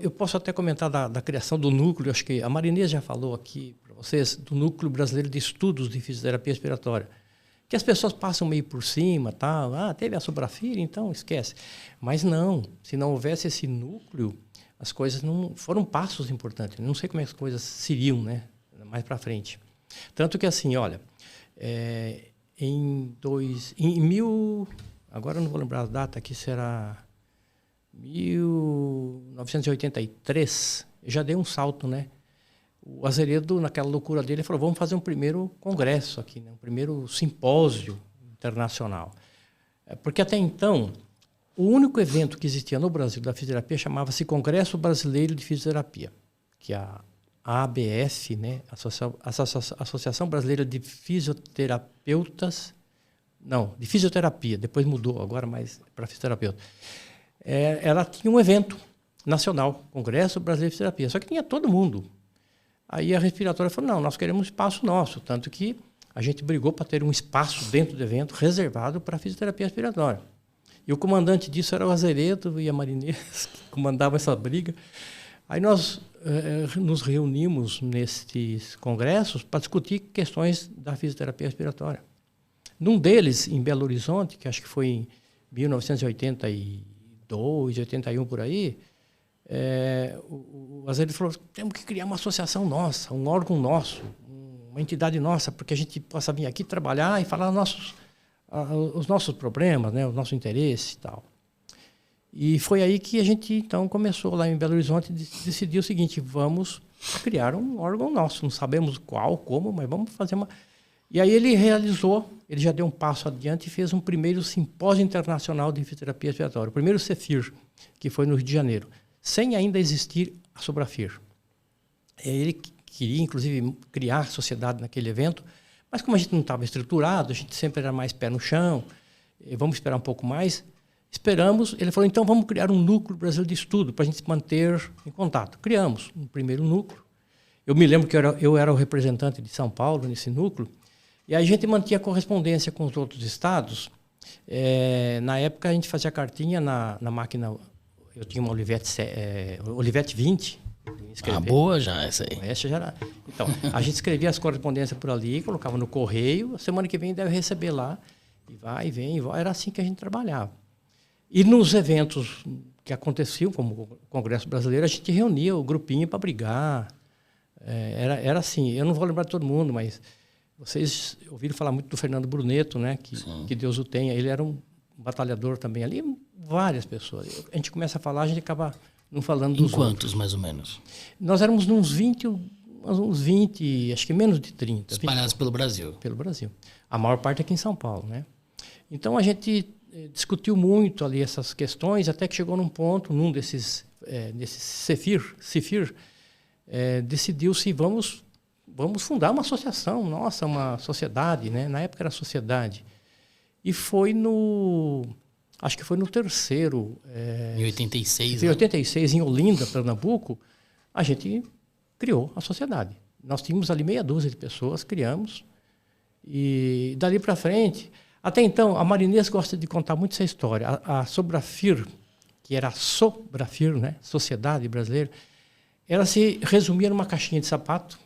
Eu posso até comentar da criação do núcleo, acho que a Marinês já falou aqui para vocês, do Núcleo Brasileiro de Estudos de Fisioterapia Respiratória, que as pessoas passam meio por cima, tal, teve a Sobrafir, então esquece. Mas não, se não houvesse esse núcleo, as coisas não foram passos importantes. Não sei como é que as coisas seriam, né, mais para frente. Tanto que assim, olha, agora eu não vou lembrar a data, que será 1983, já deu um salto, né? O Azeredo, naquela loucura dele, falou, vamos fazer um primeiro congresso aqui, né? Um primeiro simpósio internacional. Porque até então, o único evento que existia no Brasil da fisioterapia chamava-se Congresso Brasileiro de Fisioterapia, que a ABF, né? Associação Brasileira de Fisioterapeutas, não, de Fisioterapia, depois mudou agora mais para fisioterapeuta. Ela tinha um evento nacional, Congresso Brasileiro de Fisioterapia, só que tinha todo mundo. Aí a respiratória falou, não, nós queremos um espaço nosso, tanto que a gente brigou para ter um espaço dentro do evento reservado para a fisioterapia respiratória. E o comandante disso era o Azeredo e a Marinês, que comandavam essa briga. Aí nós nos reunimos nesses congressos para discutir questões da fisioterapia respiratória. Num deles, em Belo Horizonte, que acho que foi em 1982, 81, por aí, o Azeredo falou, temos que criar uma associação nossa, um órgão nosso, uma entidade nossa, porque a gente possa vir aqui trabalhar e falar os nossos problemas, né, os nossos interesses e tal. E foi aí que a gente, então, começou lá em Belo Horizonte e decidiu o seguinte, vamos criar um órgão nosso, não sabemos qual, como, mas vamos fazer uma... E aí ele já deu um passo adiante e fez um primeiro simpósio internacional de fisioterapia respiratória, o primeiro CEFIR, que foi no Rio de Janeiro, sem ainda existir a Sobrafir. Ele queria, inclusive, criar a sociedade naquele evento, mas como a gente não estava estruturado, a gente sempre era mais pé no chão, vamos esperar um pouco mais. Esperamos, ele falou, então vamos criar um núcleo brasileiro de estudo para a gente se manter em contato. Criamos um primeiro núcleo. Eu me lembro que eu era o representante de São Paulo nesse núcleo, e aí a gente mantinha correspondência com os outros estados. Na época a gente fazia cartinha na máquina, eu tinha uma Olivetti 20. Boa já essa aí. Essa já era. Então, a gente escrevia as correspondências por ali, colocava no correio, a semana que vem deve receber lá, e vai, vem, e vai. Era assim que a gente trabalhava. E nos eventos que aconteciam, como o Congresso Brasileiro, a gente reunia o grupinho para brigar. Era assim, eu não vou lembrar de todo mundo, mas vocês ouviram falar muito do Fernando Bruneto, né? Que Deus o tenha. Ele era um batalhador também ali, várias pessoas. A gente começa a falar, a gente acaba não falando dos quantos, outros. Mais ou menos? Nós éramos uns 20, acho que menos de 30. Espalhados pelo Brasil. Pelo Brasil. A maior parte aqui em São Paulo, né? Então a gente discutiu muito ali essas questões, até que chegou num ponto, num desses CEFIR, decidiu-se, vamos fundar uma associação, uma sociedade, né? Na época era sociedade. E acho que foi no terceiro... em 86, em 86, em Olinda, Pernambuco, a gente criou a sociedade. Nós tínhamos ali meia dúzia de pessoas, criamos, e dali para frente... Até então, a Marinês gosta de contar muito essa história. A Sobrafir, que era a Sobrafir, né? Sociedade Brasileira, ela se resumia numa caixinha de sapato,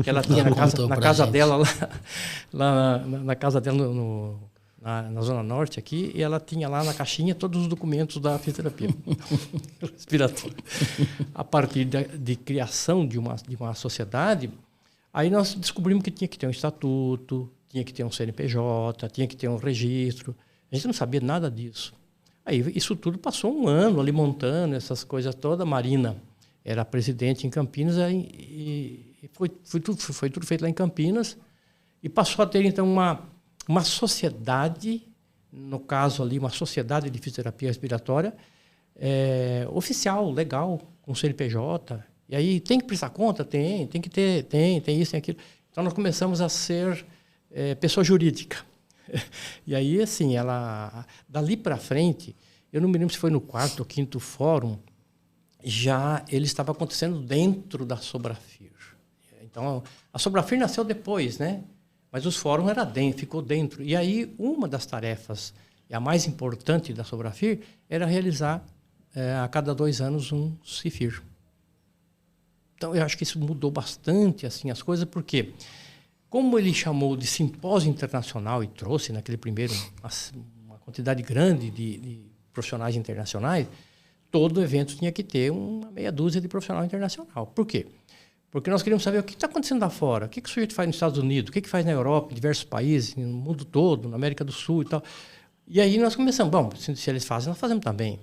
que ela tinha na casa dela, lá na casa dela, na Zona Norte aqui, e ela tinha lá na caixinha todos os documentos da fisioterapia respiratória. A partir de criação de uma sociedade, aí nós descobrimos que tinha que ter um estatuto, tinha que ter um CNPJ, tinha que ter um registro. A gente não sabia nada disso. Aí isso tudo passou um ano ali montando essas coisas todas. A Marina era presidente em Campinas e foi tudo feito lá em Campinas. E passou a ter, então, uma sociedade, no caso ali, uma sociedade de fisioterapia respiratória oficial, legal, com CNPJ. E aí tem que prestar conta? Tem que ter, tem isso, tem aquilo. Então nós começamos a ser pessoa jurídica. E aí, assim, dali para frente, eu não me lembro se foi no 4º ou 5º fórum, já ele estava acontecendo dentro da Sobrafir. Então, a Sobrafir nasceu depois, né? Mas os fóruns ficou dentro. E aí, uma das tarefas, e a mais importante da Sobrafir, era realizar a cada 2 anos um CIFIR. Então, eu acho que isso mudou bastante assim, as coisas, porque como ele chamou de simpósio internacional e trouxe naquele primeiro uma quantidade grande de profissionais internacionais, todo evento tinha que ter uma meia dúzia de profissional internacional. Por quê? Porque nós queríamos saber o que está acontecendo lá fora, o que o sujeito faz nos Estados Unidos, o que faz na Europa, em diversos países, no mundo todo, na América do Sul e tal. E aí nós começamos, bom, se eles fazem, nós fazemos também.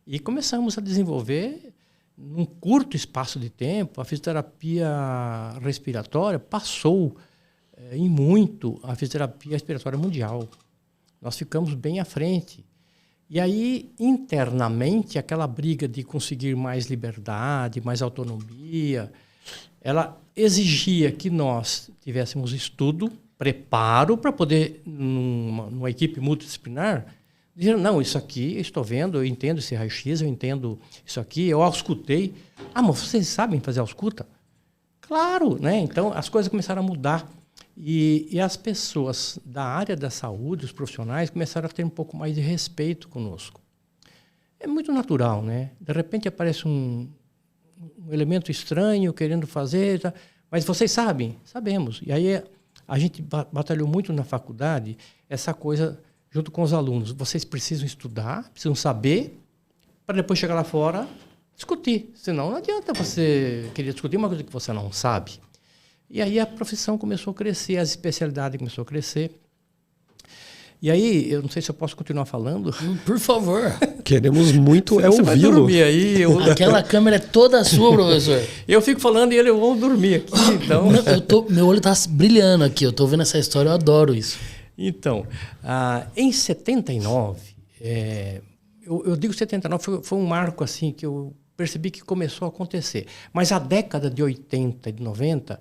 E começamos a desenvolver, num curto espaço de tempo, a fisioterapia respiratória passou em muito a fisioterapia respiratória mundial. Nós ficamos bem à frente. E aí, internamente, aquela briga de conseguir mais liberdade, mais autonomia, ela exigia que nós tivéssemos estudo, preparo para poder, numa equipe multidisciplinar, dizer, não, isso aqui eu estou vendo, eu entendo esse raio-x, eu entendo isso aqui, eu auscultei. Ah, mas vocês sabem fazer ausculta? Claro, né? Então, as coisas começaram a mudar. E as pessoas da área da saúde, os profissionais, começaram a ter um pouco mais de respeito conosco. É muito natural, né? De repente aparece um elemento estranho querendo fazer, tá? Mas vocês sabem? Sabemos. E aí a gente batalhou muito na faculdade essa coisa junto com os alunos. Vocês precisam estudar, precisam saber, para depois chegar lá fora discutir. Senão não adianta você querer discutir uma coisa que você não sabe. E aí a profissão começou a crescer, as especialidades começou a crescer. E aí, eu não sei se eu posso continuar falando. Por favor. Queremos muito você ouvi-lo. vai dormir aí. Aquela câmera é toda sua, professor. Eu fico falando e eu vou dormir aqui. Então. Meu olho está brilhando aqui. Eu estou vendo essa história, eu adoro isso. Então, em 79, eu digo 79, foi um marco assim que eu percebi que começou a acontecer. Mas a década de 80 e de 90,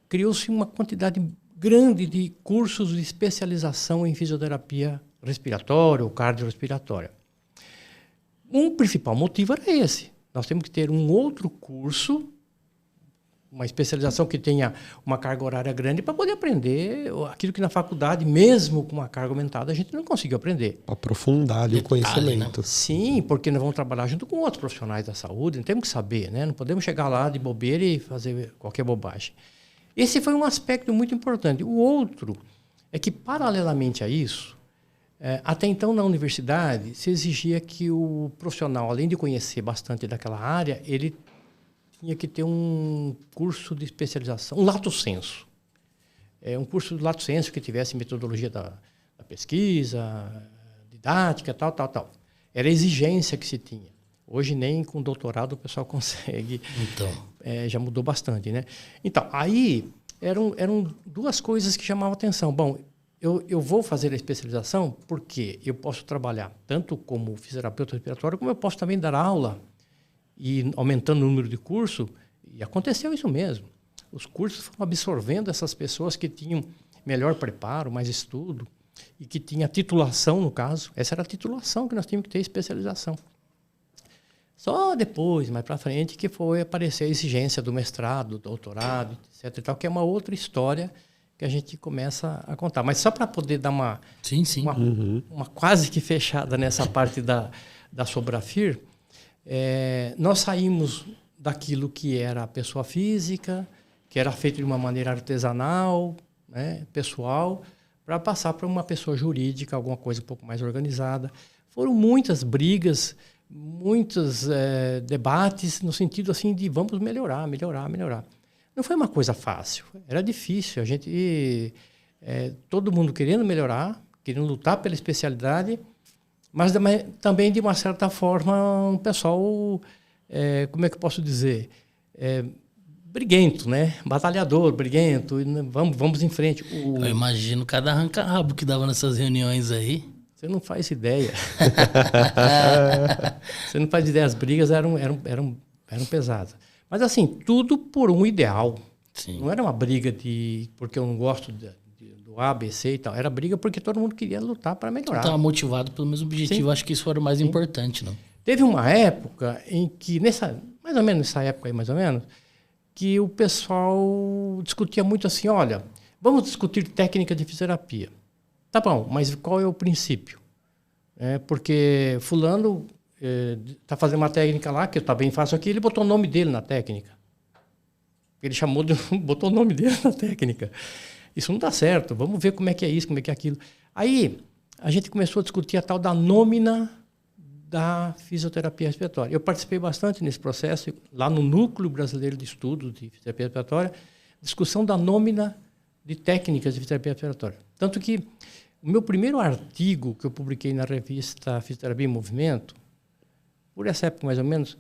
criou-se uma quantidade grande de cursos de especialização em fisioterapia respiratória ou cardiorrespiratória. Um principal motivo era esse. Nós temos que ter um outro curso, uma especialização que tenha uma carga horária grande para poder aprender aquilo que na faculdade, mesmo com uma carga aumentada, a gente não conseguiu aprender. Aprofundar ali o conhecimento. Né? Sim, porque nós vamos trabalhar junto com outros profissionais da saúde, não temos que saber, né? Não podemos chegar lá de bobeira e fazer qualquer bobagem. Esse foi um aspecto muito importante. O outro é que, paralelamente a isso, até então na universidade, se exigia que o profissional, além de conhecer bastante daquela área, ele tinha que ter um curso de especialização, um lato sensu. Um curso de lato sensu que tivesse metodologia da pesquisa, didática, tal. Era a exigência que se tinha. Hoje, nem com doutorado o pessoal consegue. Então. Já mudou bastante, né? Então, aí eram duas coisas que chamavam atenção. Bom, eu vou fazer a especialização porque eu posso trabalhar tanto como fisioterapeuta respiratório, como eu posso também dar aula e aumentando o número de cursos. E aconteceu isso mesmo. Os cursos foram absorvendo essas pessoas que tinham melhor preparo, mais estudo, e que tinha titulação, no caso. Essa era a titulação que nós tínhamos que ter, especialização. Só depois, mais para frente, que foi aparecer a exigência do mestrado, do doutorado, etc. E tal, que é uma outra história que a gente começa a contar. Mas só para poder dar uma quase que fechada nessa parte da Sobrafir, nós saímos daquilo que era a pessoa física, que era feito de uma maneira artesanal, né, pessoal, para passar para uma pessoa jurídica, alguma coisa um pouco mais organizada. Foram muitas brigas, muitos debates no sentido assim de vamos melhorar. Não foi uma coisa fácil, era difícil. A gente, todo mundo querendo melhorar, querendo lutar pela especialidade, mas também, de uma certa forma, um pessoal, como é que eu posso dizer, briguento, né? Batalhador, briguento, vamos em frente. Eu imagino cada arranca-rabo que dava nessas reuniões aí. Você não faz ideia. Você não faz ideia. As brigas eram pesadas. Mas, assim, tudo por um ideal. Sim. Não era uma briga porque eu não gosto do A, B, C e tal. Era briga porque todo mundo queria lutar para melhorar. Estava motivado pelo mesmo objetivo. Sim. Acho que isso era o mais importante, não? Teve uma época em que, mais ou menos nessa época aí, mais ou menos, que o pessoal discutia muito assim, olha, vamos discutir técnica de fisioterapia. Tá bom, mas qual é o princípio? Porque fulano, está fazendo uma técnica lá, que eu também faço aqui, ele botou o nome dele na técnica. Ele botou o nome dele na técnica. Isso não dá certo, vamos ver como é que é isso, como é que é aquilo. Aí, a gente começou a discutir a tal da nômina da fisioterapia respiratória. Eu participei bastante nesse processo, lá no Núcleo Brasileiro de Estudos de Fisioterapia Respiratória, discussão da nômina de técnicas de fisioterapia respiratória. Tanto que o meu primeiro artigo que eu publiquei na revista Fisioterapia em Movimento, por essa época mais ou menos,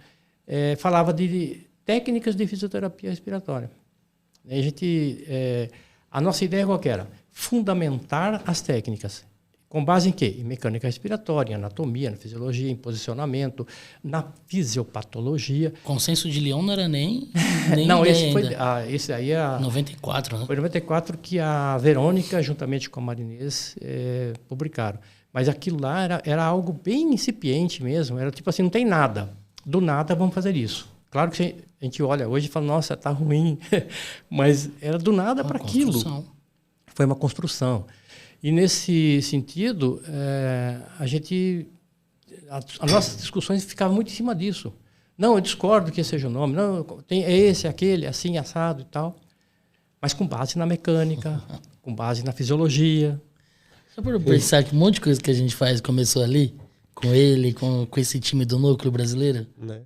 falava de técnicas de fisioterapia respiratória. A nossa ideia qual que era? Fundamentar as técnicas. Com base em quê? Em mecânica respiratória, em anatomia, na fisiologia, em posicionamento, na fisiopatologia. Consenso de Lyon não era nem não, ideia esse aí é... 94, né? Foi em 94 que a Verônica, juntamente com a Marinês, publicaram. Mas aquilo lá era algo bem incipiente mesmo. Era tipo assim, não tem nada. Do nada vamos fazer isso. Claro que a gente olha hoje e fala, nossa, tá ruim. Mas era do nada para aquilo. Foi uma construção. E nesse sentido, as nossas discussões ficavam muito em cima disso. Não, eu discordo que esse seja o nome. Não, é esse, aquele, assim, assado e tal. Mas com base na mecânica, com base na fisiologia. Só para pensar que um monte de coisa que a gente faz começou ali, com ele, com esse time do Núcleo Brasileiro. Né?